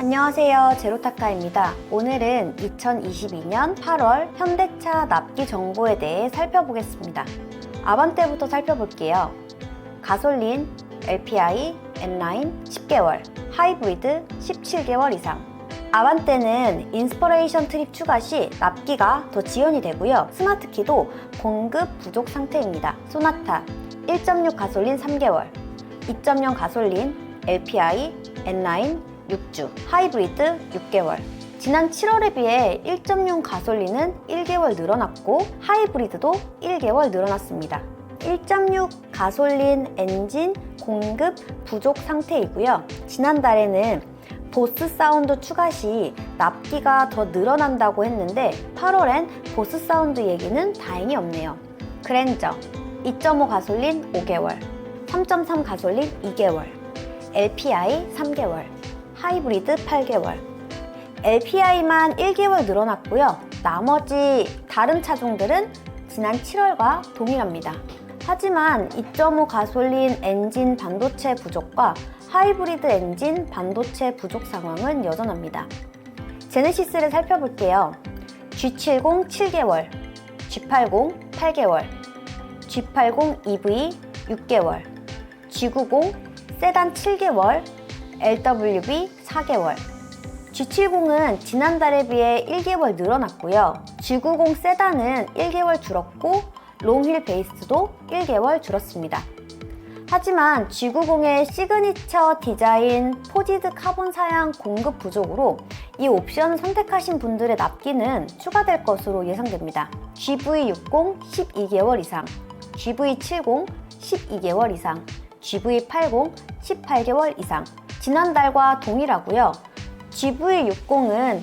안녕하세요, 제로타카입니다. 오늘은 2022년 8월 현대차 납기 정보에 대해 살펴보겠습니다. 아반떼부터 살펴볼게요. 가솔린, LPI, N9 10개월, 하이브리드 17개월 이상. 아반떼는 인스퍼레이션 트립 추가 시 납기가 더 지연이 되고요. 스마트키도 공급 부족 상태입니다. 소나타 1.6 가솔린 3개월, 2.0 가솔린, LPI, N9 6주, 하이브리드 6개월. 지난 7월에 비해 1.6 가솔린은 1개월 늘어났고 하이브리드도 1개월 늘어났습니다. 1.6 가솔린 엔진 공급 부족 상태이고요. 지난달에는 보스 사운드 추가 시 납기가 더 늘어난다고 했는데 8월엔 보스 사운드 얘기는 다행히 없네요. 그랜저 2.5 가솔린 5개월, 3.3 가솔린 2개월, LPI 3개월, 하이브리드 8개월. LPI만 1개월 늘어났고요. 나머지 다른 차종들은 지난 7월과 동일합니다. 하지만 2.5 가솔린 엔진 반도체 부족과 하이브리드 엔진 반도체 부족 상황은 여전합니다. 제네시스를 살펴볼게요. G70 7개월, G80 8개월, G80 EV 6개월, G90 세단 7개월, LWB 4개월. G70은 지난달에 비해 1개월 늘어났고요. G90 세단은 1개월 줄었고 롱휠 베이스도 1개월 줄었습니다. 하지만 G90의 시그니처 디자인 포지드 카본 사양 공급 부족으로 이 옵션을 선택하신 분들의 납기는 추가될 것으로 예상됩니다. GV60 12개월 이상, GV70 12개월 이상, GV80 18개월 이상. 지난달과 동일하고요. GV60은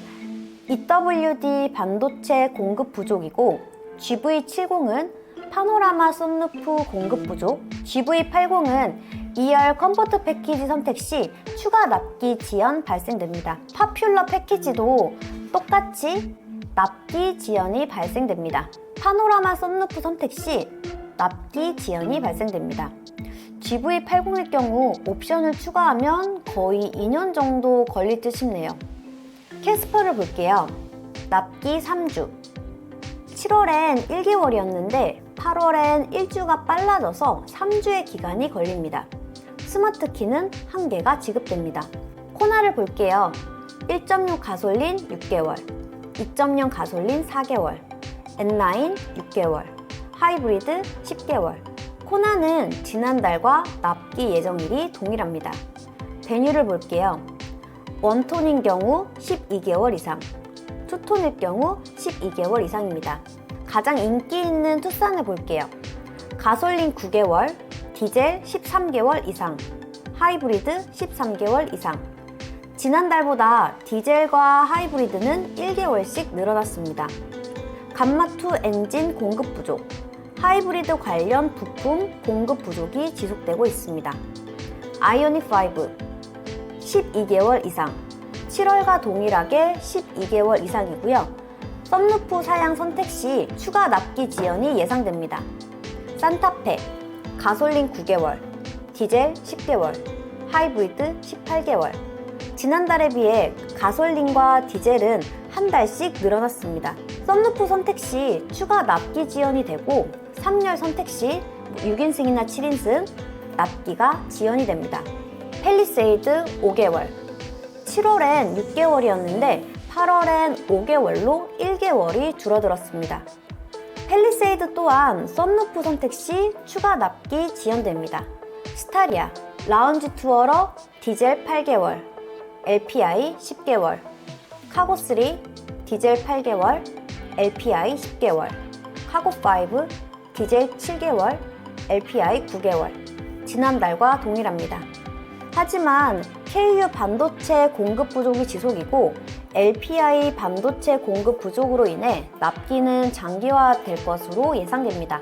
EWD 반도체 공급 부족이고 GV70은 파노라마 썬루프 공급 부족, GV80은 2열 컴포트 패키지 선택 시 추가 납기 지연 발생됩니다. 파퓰러 패키지도 똑같이 납기 지연이 발생됩니다. 파노라마 썬루프 선택 시 납기 지연이 발생됩니다. GV80일 경우 옵션을 추가하면 거의 2년 정도 걸릴 듯 싶네요. 캐스퍼를 볼게요. 납기 3주. 7월엔 1개월이었는데 8월엔 1주가 빨라져서 3주의 기간이 걸립니다. 스마트키는 1개가 지급됩니다. 코나를 볼게요. 1.6 가솔린 6개월, 2.0 가솔린 4개월, N9 6개월, 하이브리드 10개월. 코나는 지난달과 납기 예정일이 동일합니다. 베뉴를 볼게요. 원톤인 경우 12개월 이상, 투톤일 경우 12개월 이상입니다. 가장 인기 있는 투싼을 볼게요. 가솔린 9개월, 디젤 13개월 이상, 하이브리드 13개월 이상. 지난달보다 디젤과 하이브리드는 1개월씩 늘어났습니다. 감마2 엔진 공급 부족, 하이브리드 관련 부품 공급 부족이 지속되고 있습니다. 아이오닉5 12개월 이상, 7월과 동일하게 12개월 이상이고요. 썬루프 사양 선택 시 추가 납기 지연이 예상됩니다. 산타페 가솔린 9개월, 디젤 10개월, 하이브리드 18개월. 지난달에 비해 가솔린과 디젤은 한 달씩 늘어났습니다. 썬루프 선택 시 추가 납기 지연이 되고 3열 선택 시 6인승이나 7인승 납기가 지연이 됩니다. 팰리세이드 5개월. 7월엔 6개월이었는데 8월엔 5개월로 1개월이 줄어들었습니다. 팰리세이드 또한 썬루프 선택 시 추가 납기 지연됩니다. 스타리아 라운지 투어러 디젤 8개월, LPI 10개월, 카고3 디젤 8개월, LPI 10개월, 카고5 디젤 7개월, LPI 9개월. 지난달과 동일합니다. 하지만 KU 반도체 공급 부족이 지속이고 LPI 반도체 공급 부족으로 인해 납기는 장기화될 것으로 예상됩니다.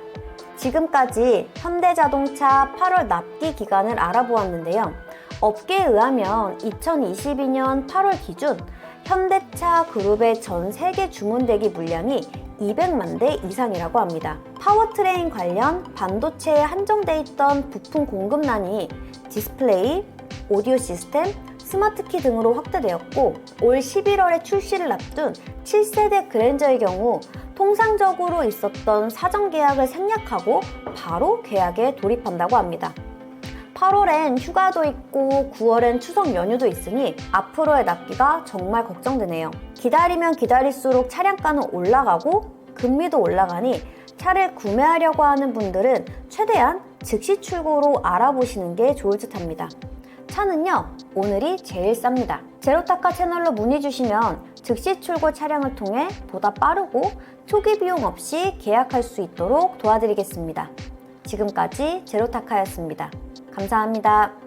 지금까지 현대자동차 8월 납기 기간을 알아보았는데요. 업계에 의하면 2022년 8월 기준 현대차 그룹의 전 세계 주문대기 물량이 200만 대 이상이라고 합니다. 파워트레인 관련 반도체에 한정돼 있던 부품 공급난이 디스플레이, 오디오 시스템, 스마트키 등으로 확대되었고 올 11월에 출시를 앞둔 7세대 그랜저의 경우 통상적으로 있었던 사전 계약을 생략하고 바로 계약에 돌입한다고 합니다. 8월엔 휴가도 있고 9월엔 추석 연휴도 있으니 앞으로의 납기가 정말 걱정되네요. 기다리면 기다릴수록 차량가는 올라가고 금리도 올라가니 차를 구매하려고 하는 분들은 최대한 즉시 출고로 알아보시는 게 좋을 듯 합니다. 차는요, 오늘이 제일 쌉니다. 제로타카 채널로 문의 주시면 즉시 출고 차량을 통해 보다 빠르고 초기 비용 없이 계약할 수 있도록 도와드리겠습니다. 지금까지 제로타카였습니다. 감사합니다.